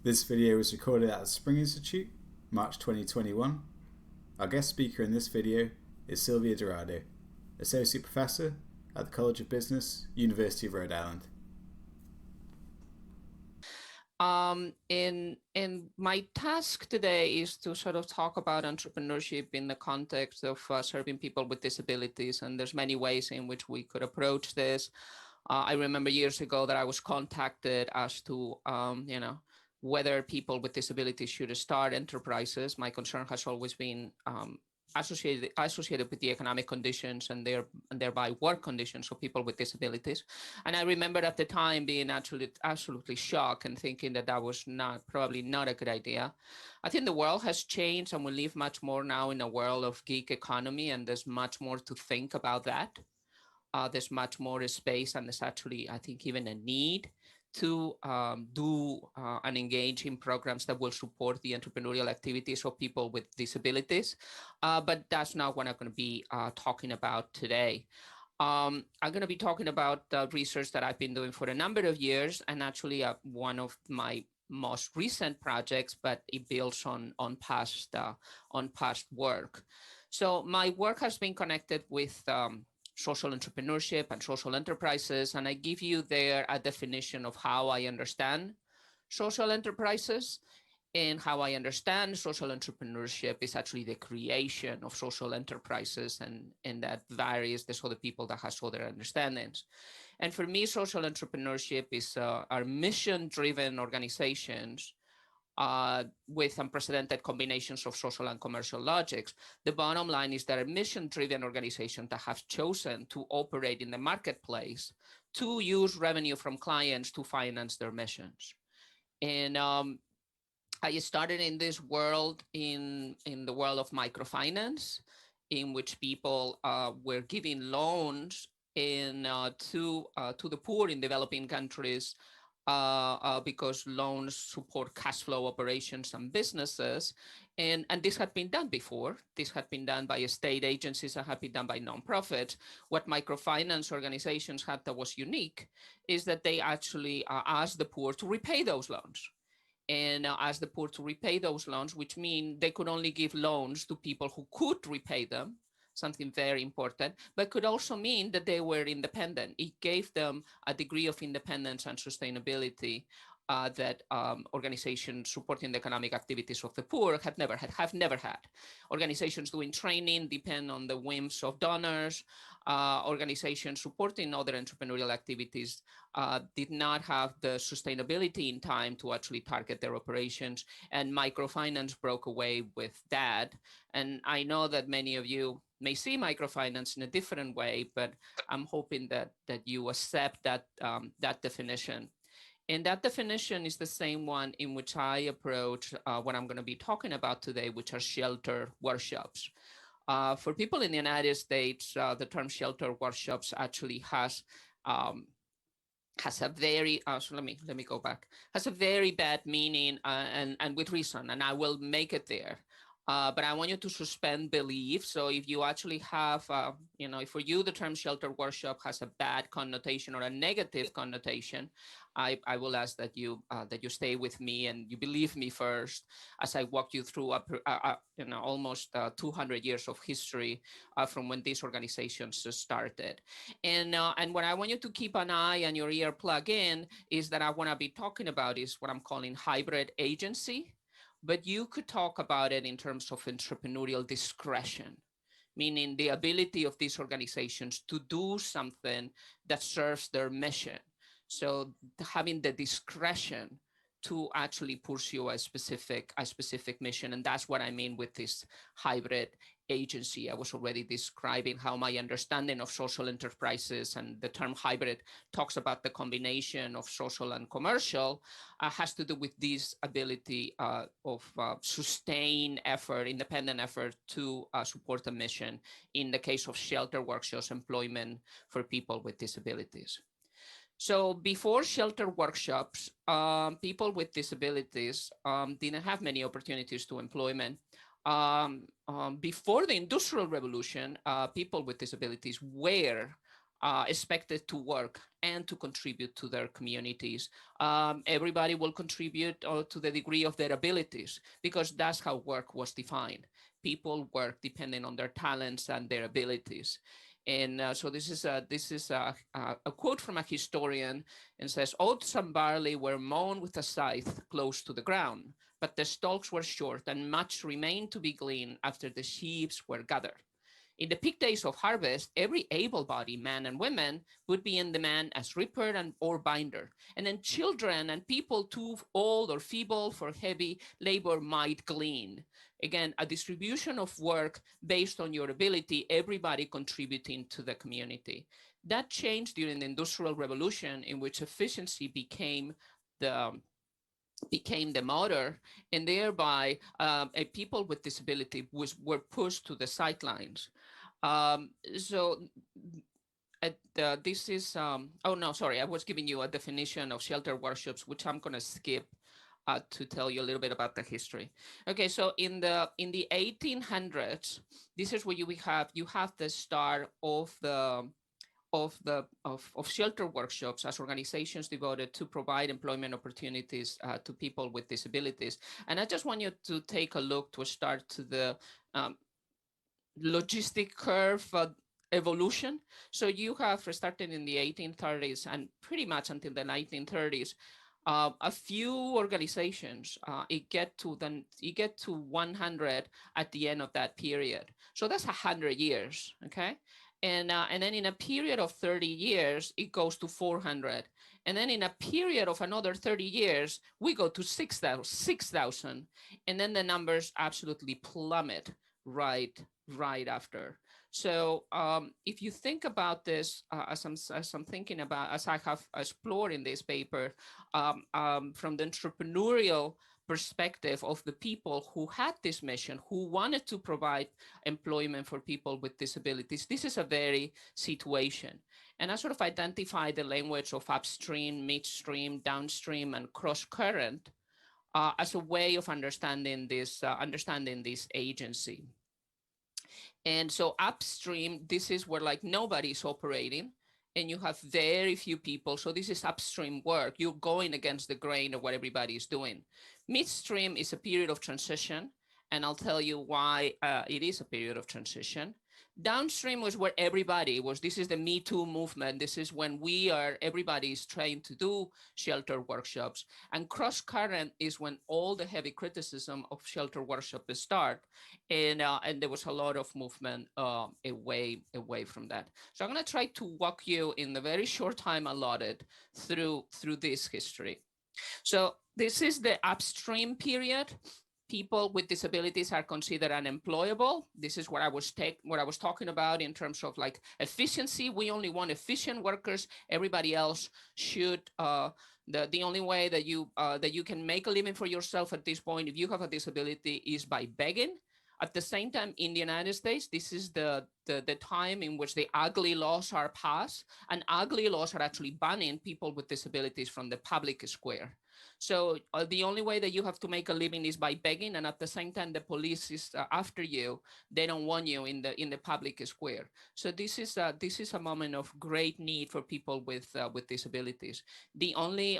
This video was recorded at the Spring Institute, March 2021. Our guest speaker in this video is Silvia Dorado, Associate Professor at the College of Business, University of Rhode Island. In my task today is to sort of talk about entrepreneurship in the context of serving people with disabilities, and there's many ways in which we could approach this. I remember years ago that I was contacted as to, whether people with disabilities should start enterprises. My concern has always been associated with the economic conditions and thereby work conditions of people with disabilities. And I remember at the time being absolutely shocked and thinking that that was probably not a good idea. I think the world has changed and we live much more now in a world of gig economy, and there's much more to think about that. There's much more space, and there's actually, I think, even a need to do and engage in programs that will support the entrepreneurial activities of people with disabilities. But that's not what I'm going to be talking about today. I'm going to be talking about research that I've been doing for a number of years, and actually one of my most recent projects, but it builds on past work. So my work has been connected with social entrepreneurship and social enterprises, and I give you there a definition of how I understand social enterprises. And how I understand social entrepreneurship is actually the creation of social enterprises, and that varies. There's other people that has other understandings. And for me, social entrepreneurship is our mission-driven organizations with unprecedented combinations of social and commercial logics. The bottom line is that a mission-driven organization that have chosen to operate in the marketplace to use revenue from clients to finance their missions. And I started in this world, in the world of microfinance, in which people were giving loans to the poor in developing countries because loans support cash flow operations and businesses. And this had been done before. This had been done by state agencies and had been done by nonprofits. What microfinance organizations had that was unique is that they actually asked the poor to repay those loans. And asked the poor to repay those loans, which mean they could only give loans to people who could repay them, something very important, but could also mean that they were independent. It gave them a degree of independence and sustainability that organizations supporting the economic activities of the poor have never had. Organizations doing training depend on the whims of donors. Organizations supporting other entrepreneurial activities did not have the sustainability in time to actually target their operations, and microfinance broke away with that. And I know that many of you may see microfinance in a different way, but I'm hoping that you accept that definition. And that definition is the same one in which I approach what I'm going to be talking about today, which are shelter workshops. For people in the United States, the term shelter workshops actually has a very so let me go back, has a very bad meaning, and with reason, and I will make it there. But I want you to suspend belief. So if you actually have, if for you the term shelter workshop has a bad connotation or a negative connotation, I will ask that you stay with me and you believe me first as I walk you through almost 200 years of history from when these organizations started. And what I want you to keep an eye and your ear plug in is that I want to be talking about is what I'm calling hybrid agency. But you could talk about it in terms of entrepreneurial discretion, meaning the ability of these organizations to do something that serves their mission. So having the discretion to actually pursue a specific mission. And that's what I mean with this hybrid agency. I was already describing how my understanding of social enterprises, and the term hybrid talks about the combination of social and commercial, has to do with this ability of sustained effort, independent effort to support a mission. In the case of shelter workshops, employment for people with disabilities. So before shelter workshops, people with disabilities didn't have many opportunities to employment. Before the Industrial Revolution, people with disabilities were expected to work and to contribute to their communities. Everybody will contribute to the degree of their abilities, because that's how work was defined. People work depending on their talents and their abilities. And so this is a quote from a historian, and says, "Oats and barley were mown with a scythe close to the ground, but the stalks were short, and much remained to be gleaned after the sheaves were gathered. In the peak days of harvest, every able-bodied man and woman would be in demand as reaper and or binder, and then children and people too old or feeble for heavy labor might glean." Again, a distribution of work based on your ability, everybody contributing to the community. That changed during the Industrial Revolution, in which efficiency the became the motor, and thereby people with disability were pushed to the sidelines. So this is, oh no, sorry, I was giving you a definition of shelter workshops, which I'm gonna skip to tell you a little bit about the history. Okay, so in the 1800s, this is where you have the start of shelter workshops as organizations devoted to provide employment opportunities to people with disabilities. And I just want you to take a look to start to the um, logistic curve evolution. So you have started in the 1830s and pretty much until the 1930s, a few organizations, it get to 100 at the end of that period. So that's 100 years, okay? And then in a period of 30 years, it goes to 400. And then in a period of another 30 years, we go to 6,000. And then the numbers absolutely plummet right after. So if you think about this, as I'm thinking about, as I have explored in this paper, from the entrepreneurial perspective of the people who had this mission, who wanted to provide employment for people with disabilities, this is a very situation. And I sort of identify the language of upstream, midstream, downstream, and cross current as a way of understanding this agency. And so upstream, this is where like nobody's operating and you have very few people. So this is upstream work. You're going against the grain of what everybody is doing. Midstream is a period of transition, and I'll tell you why it is a period of transition. Downstream was where everybody was. This is the Me Too movement. This is when everybody is trying to do shelter workshops. And cross current is when all the heavy criticism of shelter workshops start. And there was a lot of movement away from that. So I'm going to try to walk you in the very short time allotted through this history. So this is the upstream period. People with disabilities are considered unemployable. This is what I was talking about in terms of like efficiency. We only want efficient workers. Everybody else should. The only way that you can make a living for yourself at this point, if you have a disability, is by begging. At the same time, in the United States, this is the time in which the ugly laws are passed, and ugly laws are actually banning people with disabilities from the public square. So the only way that you have to make a living is by begging, and at the same time, the police is after you. They don't want you in the public square. So this is a moment of great need for people with disabilities. The only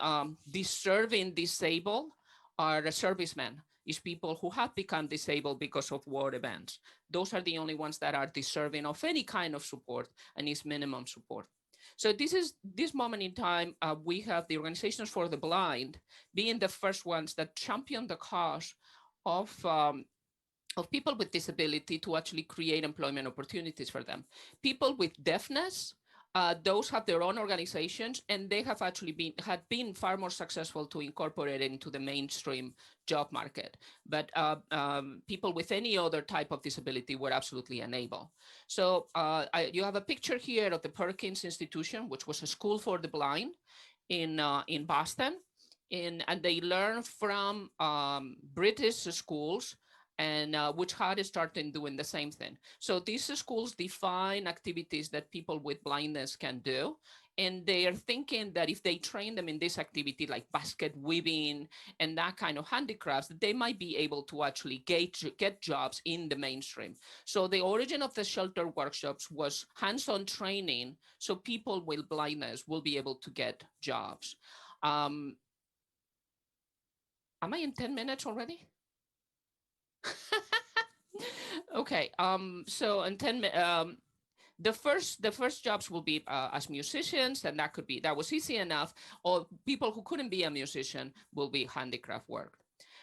deserving disabled are the servicemen. Is people who have become disabled because of war events. Those are the only ones that are deserving of any kind of support, and is minimum support. So this moment in time, we have the Organizations for the Blind being the first ones that champion the cause of people with disability to actually create employment opportunities for them. People with deafness, those have their own organizations, and they have actually been far more successful to incorporate it into the mainstream job market. But people with any other type of disability were absolutely unable. So you have a picture here of the Perkins Institution, which was a school for the blind in Boston. And they learn from British schools, and which had started doing the same thing. So these schools define activities that people with blindness can do. And they are thinking that if they train them in this activity like basket weaving and that kind of handicrafts, they might be able to actually get jobs in the mainstream. So the origin of the shelter workshops was hands-on training, so people with blindness will be able to get jobs. Um, am I in 10 minutes already? Okay. So in 10 minutes, the first jobs will be as musicians, and that was easy enough. Or people who couldn't be a musician will be handicraft work.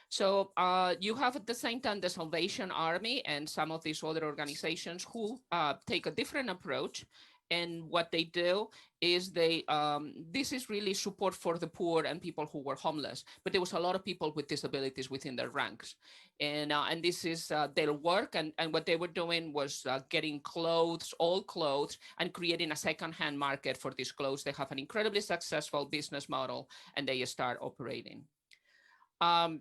So you have at the same time the Salvation Army and some of these other organizations who take a different approach. And what they do is this is really support for the poor and people who were homeless. But there was a lot of people with disabilities within their ranks. And this is their work. And what they were doing was getting clothes, old clothes, and creating a secondhand market for these clothes. They have an incredibly successful business model, and they start operating. Um,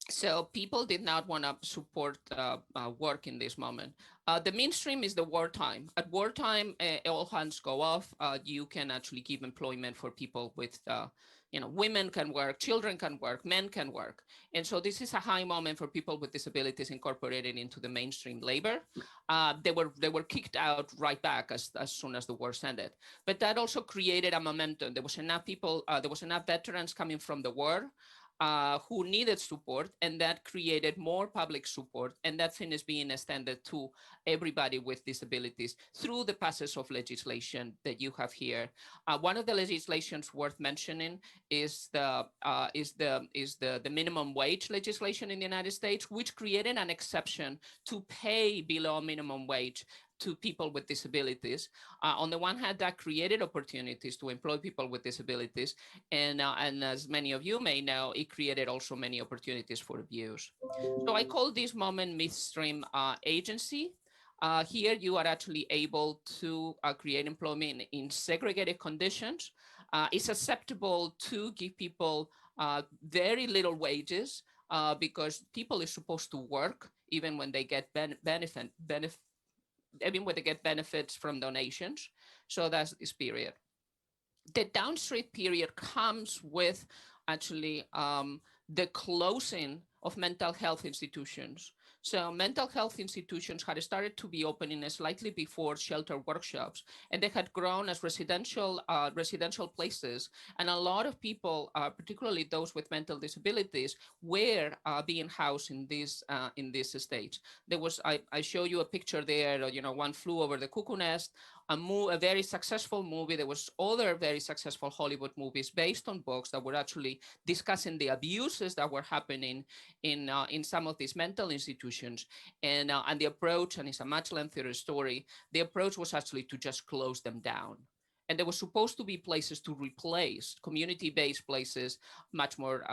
so people did not want to support work in this moment. The mainstream is the wartime. At wartime, all hands go off. You can actually give employment for people with, women can work, children can work, men can work. And so this is a high moment for people with disabilities incorporated into the mainstream labor. They were kicked out right back as soon as the war ended. But that also created a momentum. There was enough people, there was enough veterans coming from the war who needed support, and that created more public support, and that thing is being extended to everybody with disabilities through the passage of legislation that you have here. One of the legislations worth mentioning is the minimum wage legislation in the United States, which created an exception to pay below minimum wage to people with disabilities. On the one hand, that created opportunities to employ people with disabilities, and as many of you may know, it created also many opportunities for abuse. So I call this moment midstream agency. Here you are actually able to create employment in segregated conditions. It's acceptable to give people very little wages because people are supposed to work even when they get even when they get benefits from donations. So that's this period. The downstream period comes with actually the closing of mental health institutions. So mental health institutions had started to be opening slightly before shelter workshops, and they had grown as residential places. And a lot of people, particularly those with mental disabilities, were being housed in this stage. There was I show you a picture there. One flew over the cuckoo nest. A very successful movie. There was other very successful Hollywood movies based on books that were actually discussing the abuses that were happening in some of these mental institutions, and the approach, and it's a much lengthier story. The approach was actually to just close them down. And there were supposed to be places to replace, community-based places, much more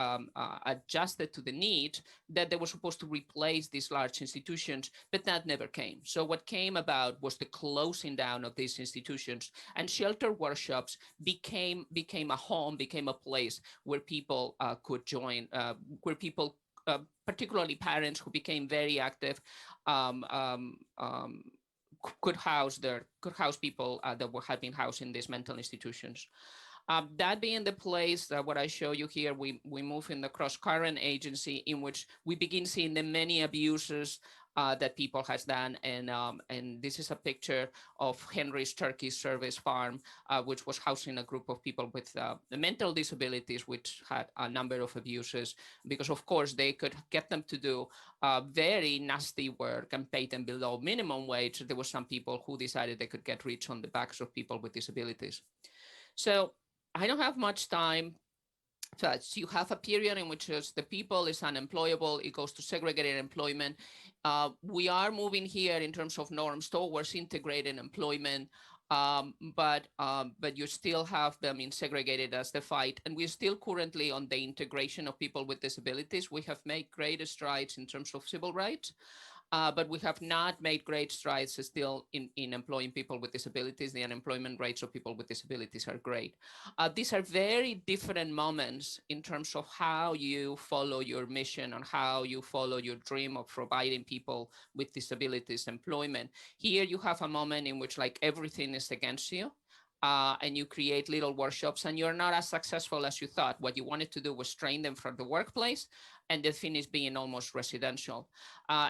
adjusted to the need, that they were supposed to replace these large institutions, but that never came. So what came about was the closing down of these institutions, and shelter workshops became a home, became a place where people could join, where people, particularly parents who became very active, um, um, um, could house people that had been housed in these mental institutions. That being the place, what I show you here, we move in the cross-current agency in which we begin seeing the many abuses that people has done. And this is a picture of Henry's Turkey Service Farm, which was housing a group of people with mental disabilities, which had a number of abuses, because of course they could get them to do very nasty work and pay them below minimum wage. There were some people who decided they could get rich on the backs of people with disabilities. So I don't have much time. So you have a period in which the people is unemployable. It goes to segregated employment. We are moving here in terms of norms towards integrated employment, but you still have them in segregated as the fight. And we're still currently on the integration of people with disabilities. We have made great strides in terms of civil rights. But we have not made great strides still in employing people with disabilities. The unemployment rates of people with disabilities are great. These are very different moments in terms of how you follow your mission and how you follow your dream of providing people with disabilities employment. Here you have a moment in which like everything is against you. and you create little workshops, and you're not as successful as you thought. What you wanted to do was train them for the workplace, and they finish being almost residential.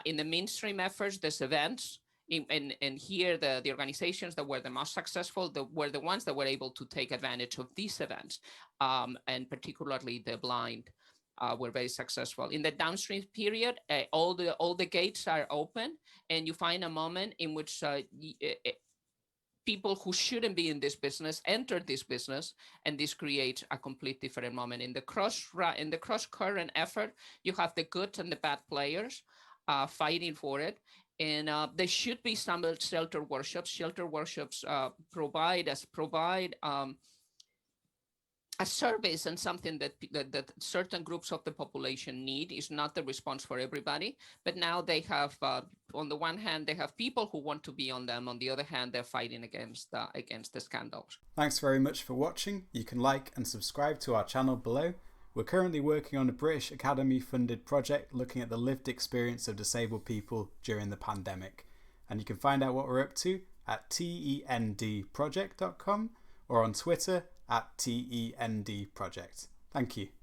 In the mainstream efforts, there's events. And here the organizations that were the most successful were the ones that were able to take advantage of these events, and particularly the blind were very successful. In the downstream period, all the gates are open, and you find a moment in which people who shouldn't be in this business enter this business, and this creates a complete different moment. In the cross current effort, you have the good and the bad players fighting for it. And there should be some shelter workshops. Shelter workshops provide a service and something that certain groups of the population need. Is not the response for everybody, but now they have, on the one hand, they have people who want to be on them. On the other hand, they're fighting against the scandals. Thanks very much for watching. You can like and subscribe to our channel below. We're currently working on a British Academy funded project looking at the lived experience of disabled people during the pandemic. And you can find out what we're up to at tendproject.com or on Twitter @TENDproject. Thank you.